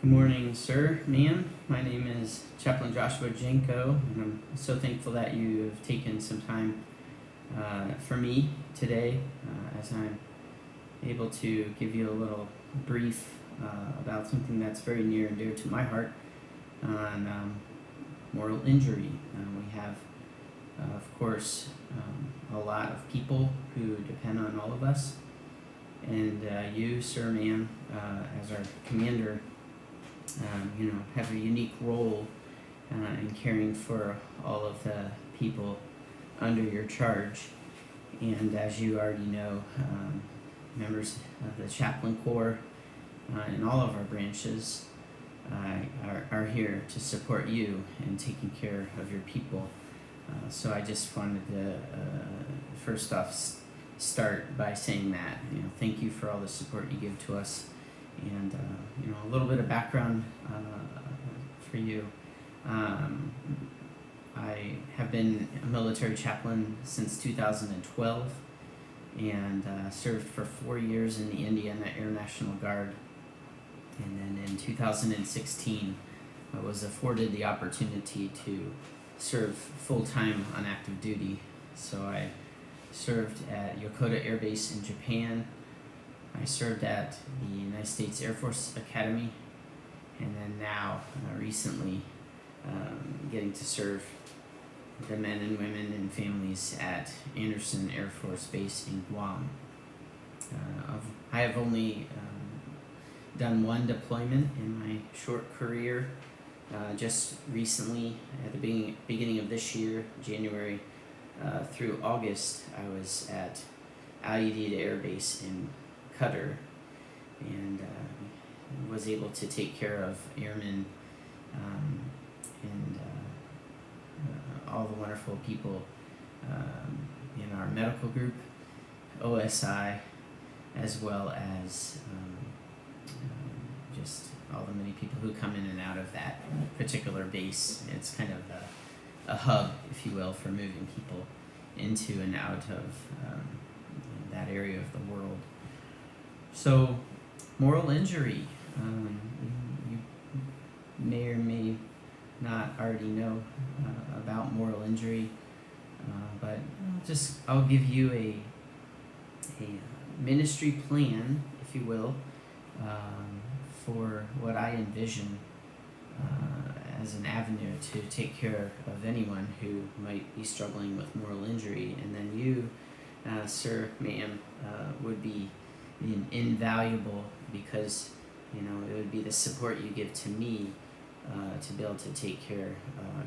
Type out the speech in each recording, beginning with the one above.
Good morning, sir, ma'am. My name is Chaplain Joshua Janko, and I'm so thankful that you have taken some time for me today as I'm able to give you a little brief about something that's very near and dear to my heart on moral injury. We have, of course, a lot of people who depend on all of us, and you, sir, ma'am, as our commander, have a unique role in caring for all of the people under your charge. And as you already know, members of the chaplain corps in all of our branches are here to support you in taking care of your people. So I just wanted to first off start by saying that, thank you for all the support you give to us. And a little bit of background for you. I have been a military chaplain since 2012 and served for 4 years in the Indiana Air National Guard. And then in 2016, I was afforded the opportunity to serve full-time on active duty. So I served at Yokota Air Base in Japan. I served at the United States Air Force Academy, and then now, recently, getting to serve the men and women and families at Andersen Air Force Base in Guam. I have only done one deployment in my short career. Just recently, at the beginning of this year, January through August, I was at Al Udeid Air Base in Qatar, and was able to take care of airmen and all the wonderful people in our medical group, OSI, as well as just all the many people who come in and out of that particular base. It's kind of a hub, if you will, for moving people into and out of that area of the world. So, moral injury, you may or may not already know about moral injury, but I'll give you a ministry plan, if you will, for what I envision as an avenue to take care of anyone who might be struggling with moral injury. And then you, sir, ma'am, would be invaluable, because it would be the support you give to me to be able to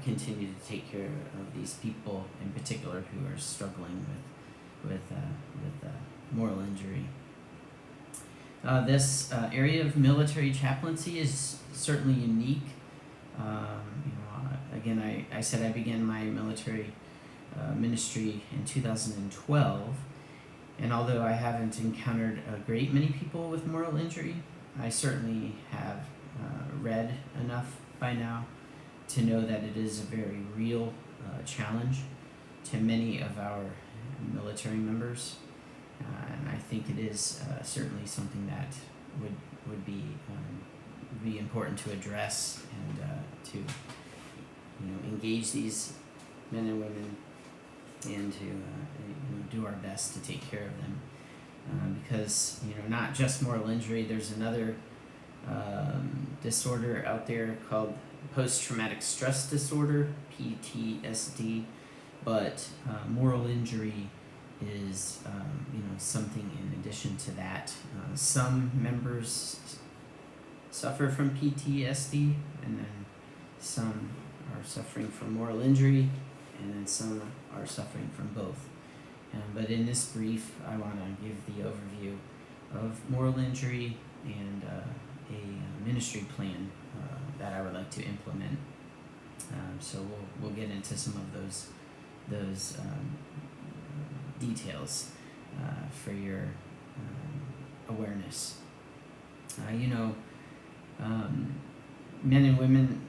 continue to take care of these people in particular who are struggling with moral injury. This area of military chaplaincy is certainly unique. Again, I said I began my military ministry in 2012. And although I haven't encountered a great many people with moral injury, I certainly have read enough by now to know that it is a very real challenge to many of our military members. And I think it is certainly something that would be important to address and to engage these men and women and to do our best to take care of them, because not just moral injury. There's another disorder out there called post-traumatic stress disorder, PTSD, but moral injury is something in addition to that. Some members suffer from PTSD, and then some are suffering from moral injury, and then some are suffering from both. But in this brief, I want to give the overview of moral injury and a ministry plan that I would like to implement. So we'll get into some of those details for your awareness. Men and women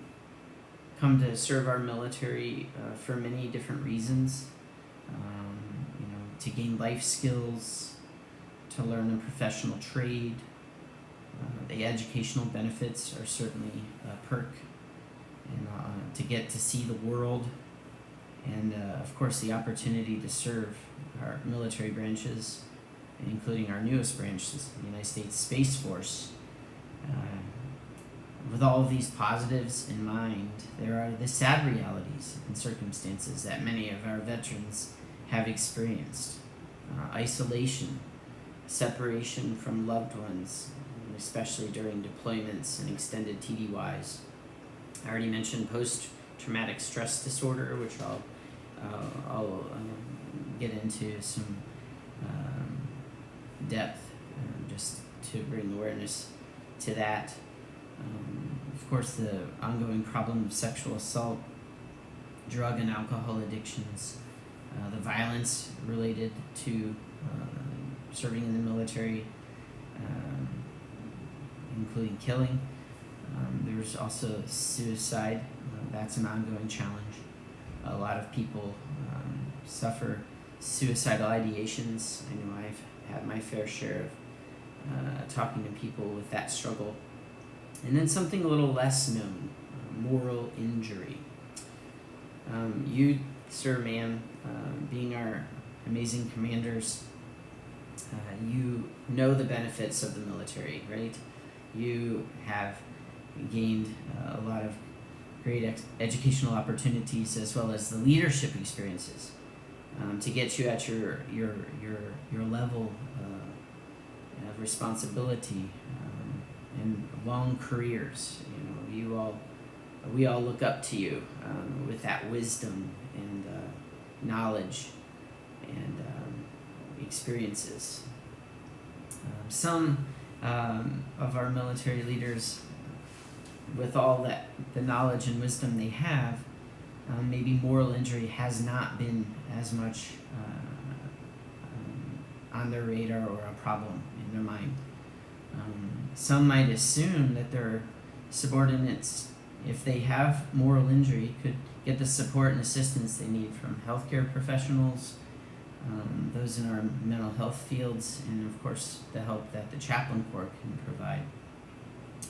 come to serve our military for many different reasons. To gain life skills, to learn a professional trade, The educational benefits are certainly a perk, and to get to see the world, and of course the opportunity to serve our military branches, including our newest branch, the United States Space Force. With all of these positives in mind, there are the sad realities and circumstances that many of our veterans have experienced. Isolation, separation from loved ones, especially during deployments and extended TDYs. I already mentioned post-traumatic stress disorder, which I'll get into some depth just to bring awareness to that. Of course, the ongoing problem of sexual assault, drug and alcohol addictions, the violence related to serving in the military, including killing. There's also suicide. That's an ongoing challenge. A lot of people suffer suicidal ideations. I know I've had my fair share of talking to people with that struggle. And then something a little less known, moral injury. You, sir, ma'am, being our amazing commanders, you know the benefits of the military, right? You have gained a lot of great educational opportunities as well as the leadership experiences to get you at your level of responsibility and long careers. We all look up to you with that wisdom and knowledge and experiences. Some of our military leaders, with all that the knowledge and wisdom they have, maybe moral injury has not been as much on their radar or a problem in their mind. Some might assume that their subordinates, if they have moral injury, could get the support and assistance they need from healthcare professionals, those in our mental health fields, and of course the help that the chaplain corps can provide.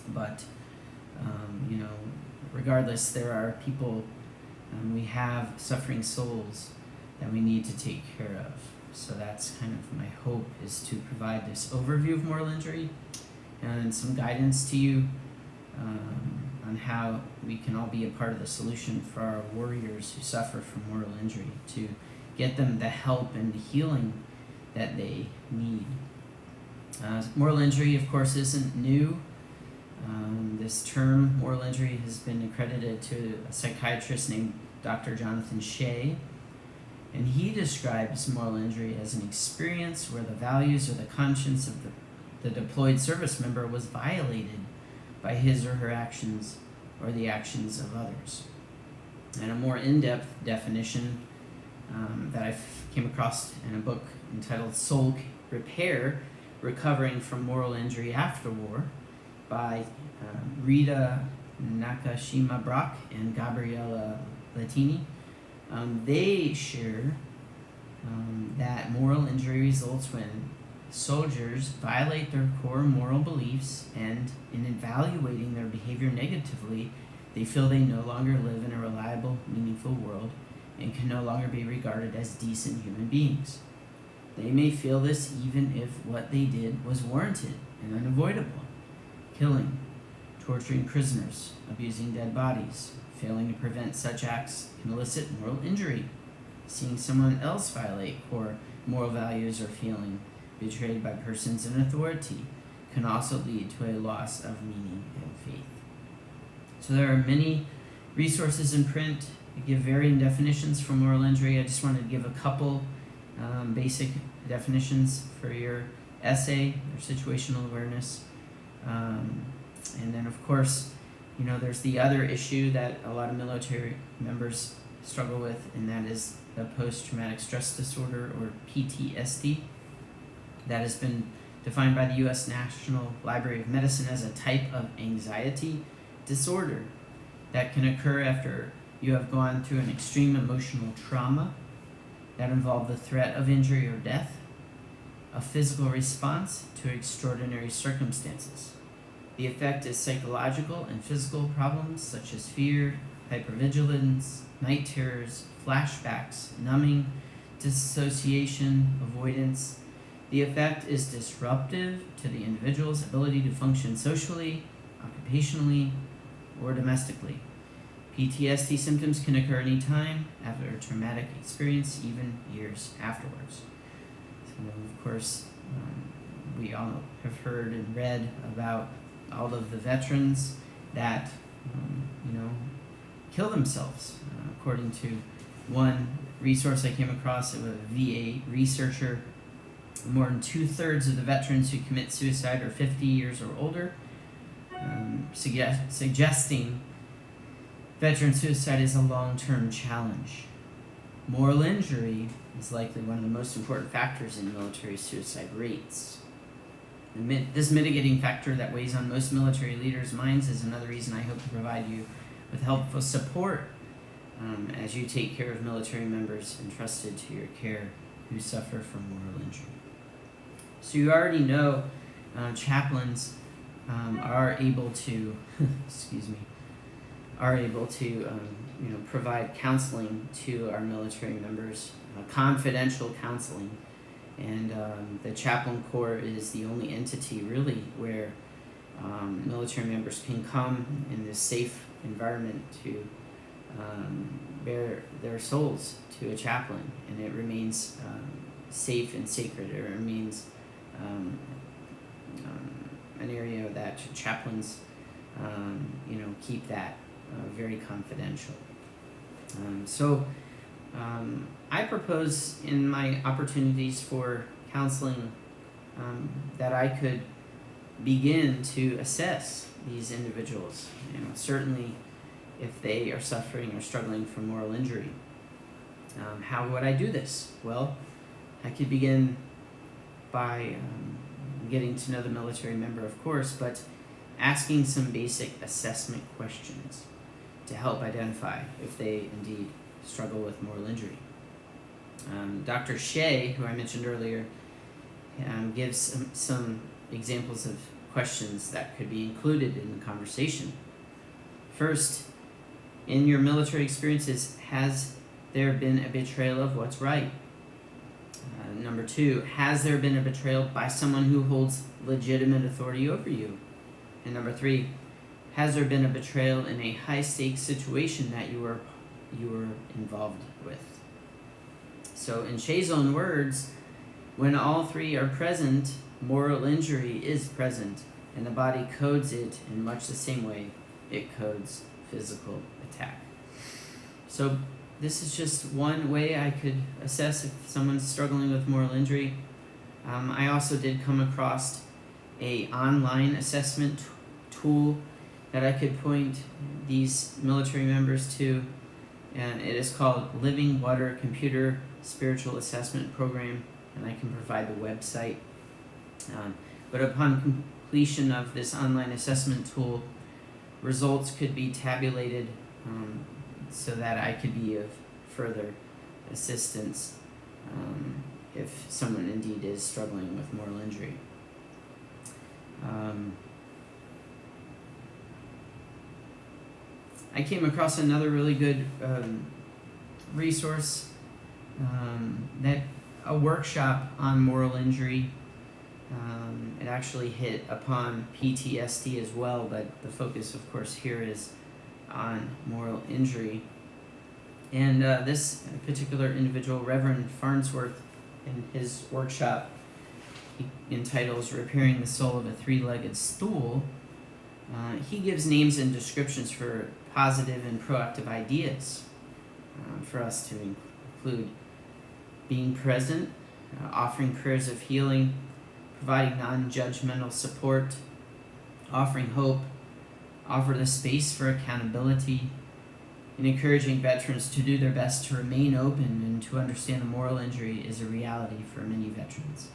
But regardless, there are people, we have suffering souls that we need to take care of. So that's kind of my hope, is to provide this overview of moral injury and some guidance to you on how we can all be a part of the solution for our warriors who suffer from moral injury, to get them the help and the healing that they need. Moral injury, of course, isn't new. This term, moral injury, has been accredited to a psychiatrist named Dr. Jonathan Shea, and he describes moral injury as an experience where the values or the conscience of the deployed service member was violated by his or her actions or the actions of others. And a more in-depth definition that I came across in a book entitled Soul Repair, Recovering from Moral Injury After War, by Rita Nakashima-Brock and Gabriella Latini. They share that moral injury results when soldiers violate their core moral beliefs, and in evaluating their behavior negatively, they feel they no longer live in a reliable, meaningful world and can no longer be regarded as decent human beings. They may feel this even if what they did was warranted and unavoidable: killing, torturing prisoners, abusing dead bodies. Failing to prevent such acts can elicit moral injury. Seeing someone else violate core moral values or feeling betrayed by persons in authority can also lead to a loss of meaning and faith. So there are many resources in print that give varying definitions for moral injury. I just wanted to give a couple basic definitions for your essay, or situational awareness. And then, of course, there's the other issue that a lot of military members struggle with, and that is the post-traumatic stress disorder, or PTSD. That has been defined by the U.S. National Library of Medicine as a type of anxiety disorder that can occur after you have gone through an extreme emotional trauma that involved the threat of injury or death, a physical response to extraordinary circumstances. The effect is psychological and physical problems such as fear, hypervigilance, night terrors, flashbacks, numbing, dissociation, avoidance. The effect is disruptive to the individual's ability to function socially, occupationally, or domestically. PTSD symptoms can occur anytime after a traumatic experience, even years afterwards. So, of course, we all have heard and read about all of the veterans that, kill themselves. According to one resource I came across, it was a VA researcher. More than 2/3 of the veterans who commit suicide are 50 years or older, suggesting veteran suicide is a long-term challenge. Moral injury is likely one of the most important factors in military suicide rates. This mitigating factor that weighs on most military leaders' minds is another reason I hope to provide you with helpful support as you take care of military members entrusted to your care who suffer from moral injury. So you already know chaplains are able to, provide counseling to our military members, confidential counseling. And the chaplain corps is the only entity really where military members can come in this safe environment to bare their souls to a chaplain, and it remains safe and sacred. It remains an area that chaplains keep that very confidential. I propose in my opportunities for counseling that I could begin to assess these individuals. Certainly if they are suffering or struggling from moral injury. How would I do this? Well, I could begin by getting to know the military member, of course, but asking some basic assessment questions to help identify if they indeed struggle with moral injury. Dr. Shea, who I mentioned earlier, gives some examples of questions that could be included in the conversation. First, in your military experiences, has there been a betrayal of what's right? Number 2, has there been a betrayal by someone who holds legitimate authority over you? And number 3, has there been a betrayal in a high-stakes situation that you were involved with? So in Shea's own words, when all three are present, moral injury is present, and the body codes it in much the same way it codes physical attack. So this is just one way I could assess if someone's struggling with moral injury. I also did come across a online assessment tool that I could point these military members to, and it is called Living Water Computer Spiritual Assessment Program, and I can provide the website. But upon completion of this online assessment tool, results could be tabulated so that I could be of further assistance if someone indeed is struggling with moral injury. I came across another really good resource, that a workshop on moral injury. It actually hit upon PTSD as well, but the focus, of course, here is on moral injury. And this particular individual, Reverend Farnsworth, in his workshop, he entitles Repairing the Soul of a Three-Legged Stool. He gives names and descriptions for positive and proactive ideas for us to include: being present, offering prayers of healing, providing non-judgmental support, offering hope, offer the space for accountability, and encouraging veterans to do their best to remain open and to understand the moral injury is a reality for many veterans,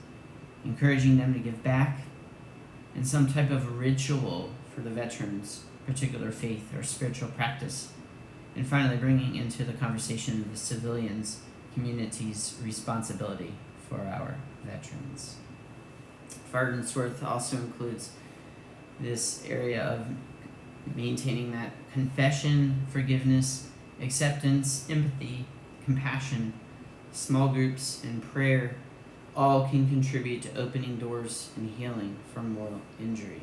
encouraging them to give back, and some type of ritual for the veterans' particular faith or spiritual practice, and finally bringing into the conversation the civilians' community's responsibility for our veterans. Farnsworth also includes this area of maintaining that confession, forgiveness, acceptance, empathy, compassion, small groups, and prayer all can contribute to opening doors and healing from moral injury.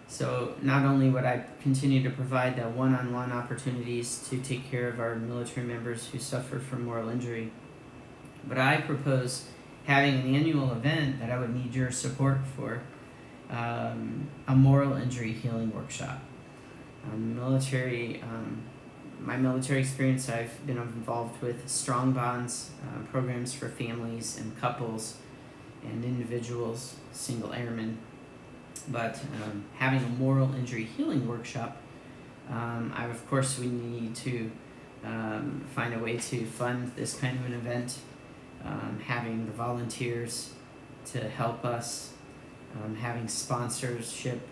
So not only would I continue to provide the one-on-one opportunities to take care of our military members who suffer from moral injury, but I propose having an annual event that I would need your support for, a moral injury healing workshop. My military experience, I've been involved with strong bonds programs for families and couples and individuals, single airmen. But having a moral injury healing workshop, we need to find a way to fund this kind of an event, having the volunteers to help us, having sponsorship,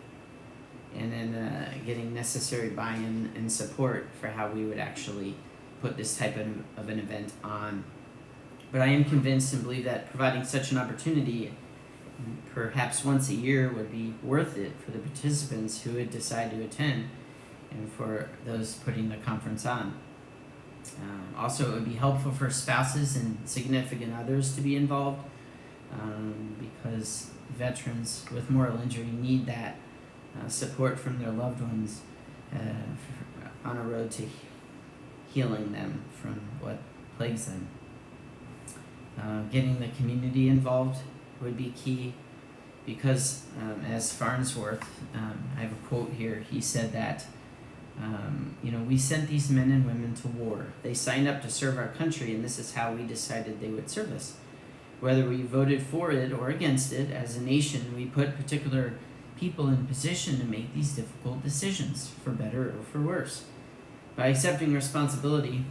and then getting necessary buy-in and support for how we would actually put this type of an event on. But I am convinced and believe that providing such an opportunity, perhaps once a year, would be worth it for the participants who would decide to attend and for those putting the conference on. Also, it would be helpful for spouses and significant others to be involved, because veterans with moral injury need that support from their loved ones on a road to healing them from what plagues them. Getting the community involved would be key, because as Farnsworth, I have a quote here, he said that we sent these men and women to war. They signed up to serve our country, and this is how we decided they would serve us. Whether we voted for it or against it, as a nation, we put particular people in position to make these difficult decisions, for better or for worse. By accepting responsibility,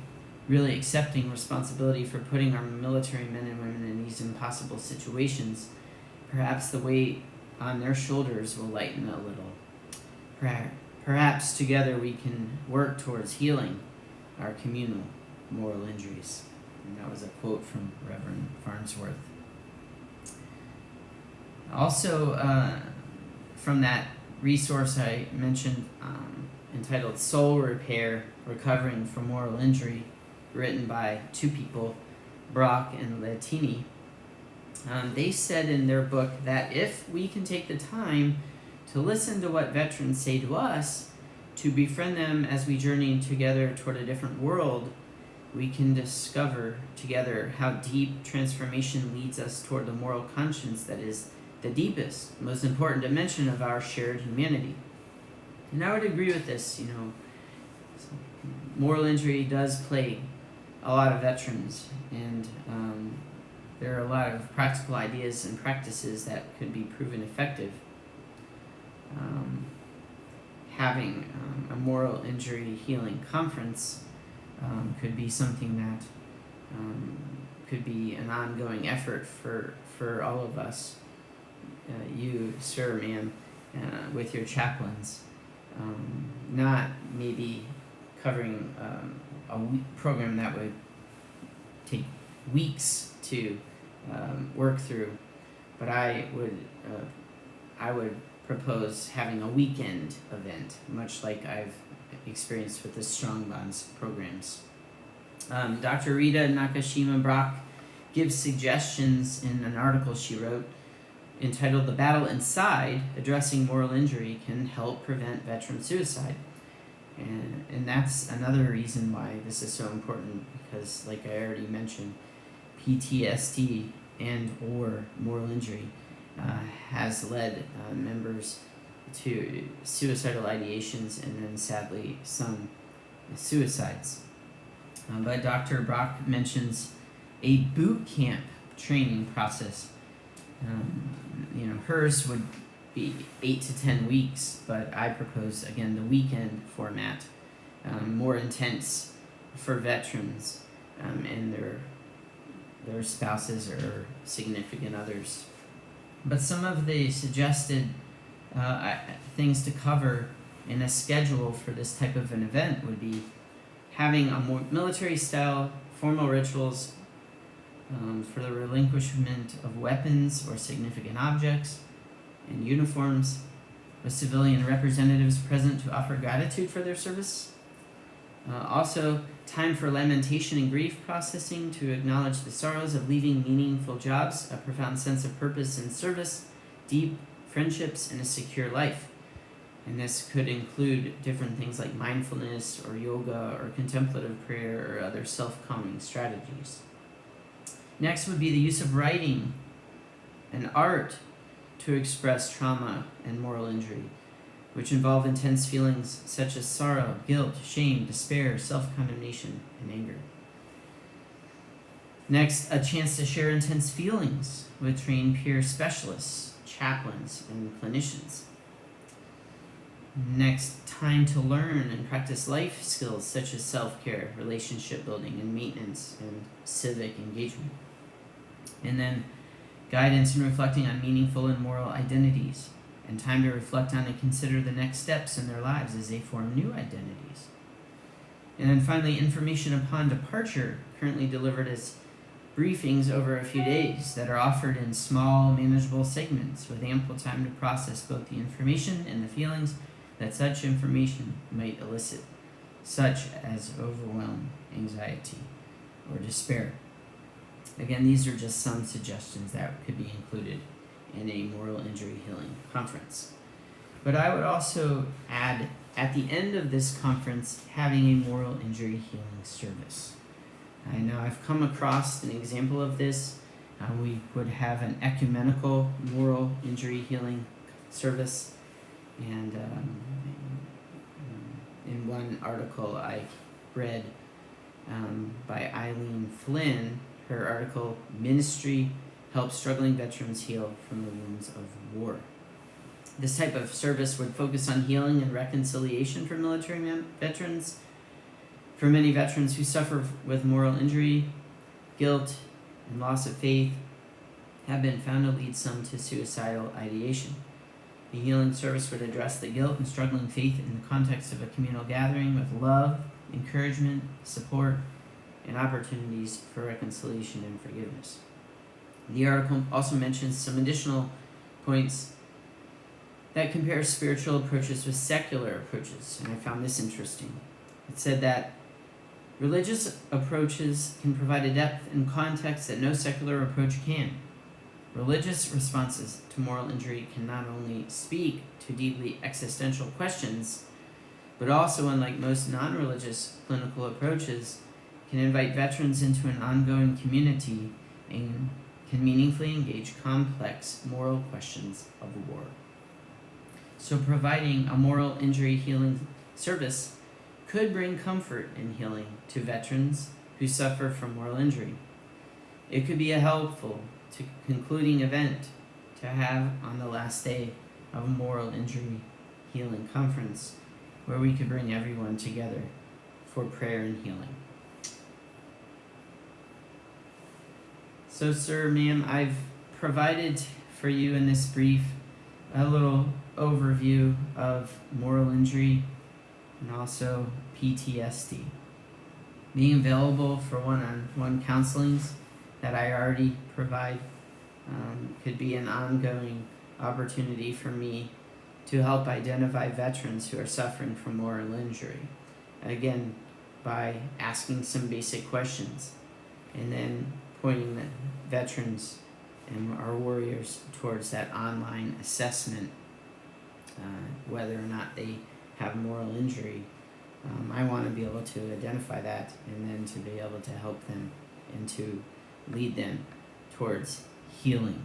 really accepting responsibility for putting our military men and women in these impossible situations, perhaps the weight on their shoulders will lighten a little. Perhaps together we can work towards healing our communal moral injuries. And that was a quote from Reverend Farnsworth. Also, from that resource I mentioned, entitled Soul Repair, Recovering from Moral Injury, written by two people, Brock and Latini, they said in their book that if we can take the time to listen to what veterans say to us, to befriend them as we journey together toward a different world, we can discover together how deep transformation leads us toward the moral conscience that is the deepest, most important dimension of our shared humanity. And I would agree with this, moral injury does plague a lot of veterans, and there are a lot of practical ideas and practices that could be proven effective. Having a moral injury healing conference could be something that could be an ongoing effort for all of us. You, sir, ma'am, with your chaplains, not maybe covering a program that would take weeks to work through, but I would propose having a weekend event, much like I've experienced with the Strong Bonds programs. Dr. Rita Nakashima Brock gives suggestions in an article she wrote entitled "The Battle Inside: Addressing Moral Injury Can Help Prevent Veteran Suicide." And that's another reason why this is so important, because like I already mentioned, PTSD and or moral injury has led members to suicidal ideations and then sadly some suicides. But Dr. Brock mentions a boot camp training process. Hers would be 8 to 10 weeks, but I propose again the weekend format, more intense for veterans and their spouses or significant others. But some of the suggested things to cover in a schedule for this type of an event would be having a more military-style formal rituals for the relinquishment of weapons or significant objects and uniforms, with civilian representatives present to offer gratitude for their service. Also, time for lamentation and grief processing to acknowledge the sorrows of leaving meaningful jobs, a profound sense of purpose in service, deep friendships, and a secure life. And this could include different things like mindfulness or yoga or contemplative prayer or other self-calming strategies. Next would be the use of writing and art to express trauma and moral injury, which involve intense feelings such as sorrow, guilt, shame, despair, self-condemnation, and anger. Next, a chance to share intense feelings with trained peer specialists, chaplains, and clinicians. Next, time to learn and practice life skills such as self-care, relationship building, and maintenance, and civic engagement. And then, guidance in reflecting on meaningful and moral identities, and time to reflect on and consider the next steps in their lives as they form new identities. And then finally, information upon departure, currently delivered as briefings over a few days that are offered in small, manageable segments with ample time to process both the information and the feelings that such information might elicit, such as overwhelm, anxiety, or despair. Again, these are just some suggestions that could be included in a moral injury healing conference. But I would also add, at the end of this conference, having a moral injury healing service. Now, I've come across an example of this. We would have an ecumenical moral injury healing service. And in one article I read by Eileen Flynn, her article, Ministry Helps Struggling Veterans Heal from the Wounds of War. This type of service would focus on healing and reconciliation for military veterans. For many veterans who suffer with moral injury, guilt, and loss of faith have been found to lead some to suicidal ideation. The healing service would address the guilt and struggling faith in the context of a communal gathering with love, encouragement, support, and opportunities for reconciliation and forgiveness. The article also mentions some additional points that compare spiritual approaches with secular approaches, and I found this interesting. It said that religious approaches can provide a depth and context that no secular approach can. Religious responses to moral injury can not only speak to deeply existential questions, but also, unlike most non-religious clinical approaches, can invite veterans into an ongoing community and can meaningfully engage complex moral questions of war. So providing a moral injury healing service could bring comfort and healing to veterans who suffer from moral injury. It could be a helpful to concluding event to have on the last day of a moral injury healing conference where we could bring everyone together for prayer and healing. So, sir, ma'am, I've provided for you in this brief a little overview of moral injury and also PTSD. Being available for one-on-one counselings that I already provide could be an ongoing opportunity for me to help identify veterans who are suffering from moral injury. Again, by asking some basic questions and then pointing the veterans and our warriors towards that online assessment, whether or not they have moral injury. I want to be able to identify that and then to be able to help them and to lead them towards healing.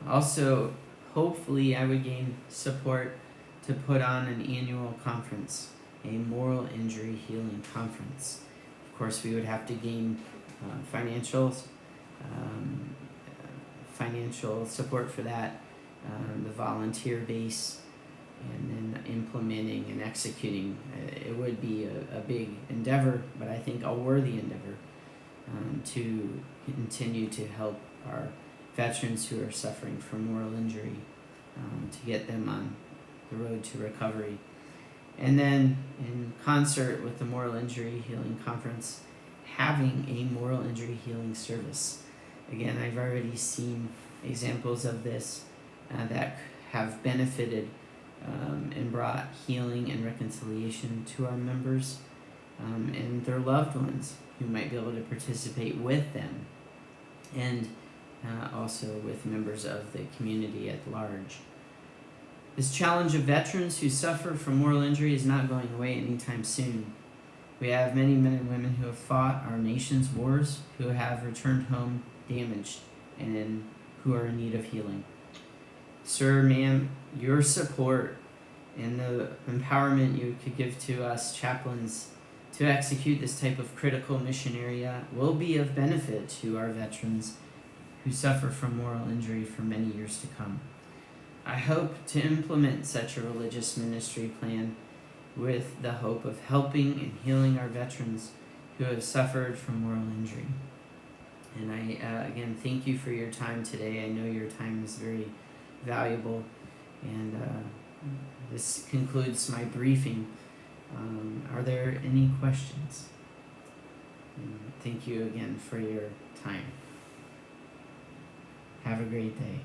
Also, hopefully I would gain support to put on an annual conference, a moral injury healing conference. Of course, we would have to gain financial support for that, the volunteer base, and then implementing and executing. It would be a big endeavor, but I think a worthy endeavor to continue to help our veterans who are suffering from moral injury, to get them on the road to recovery. And then in concert with the Moral Injury Healing Conference, having a moral injury healing service. Again, I've already seen examples of this that have benefited and brought healing and reconciliation to our members and their loved ones who might be able to participate with them, and also with members of the community at large. This challenge of veterans who suffer from moral injury is not going away anytime soon. We have many men and women who have fought our nation's wars, who have returned home damaged, and who are in need of healing. Sir, ma'am, your support and the empowerment you could give to us chaplains to execute this type of critical mission area will be of benefit to our veterans who suffer from moral injury for many years to come. I hope to implement such a religious ministry plan with the hope of helping and healing our veterans who have suffered from moral injury. And I, again, thank you for your time today. I know your time is very valuable, and this concludes my briefing. Are there any questions? And thank you again for your time. Have a great day.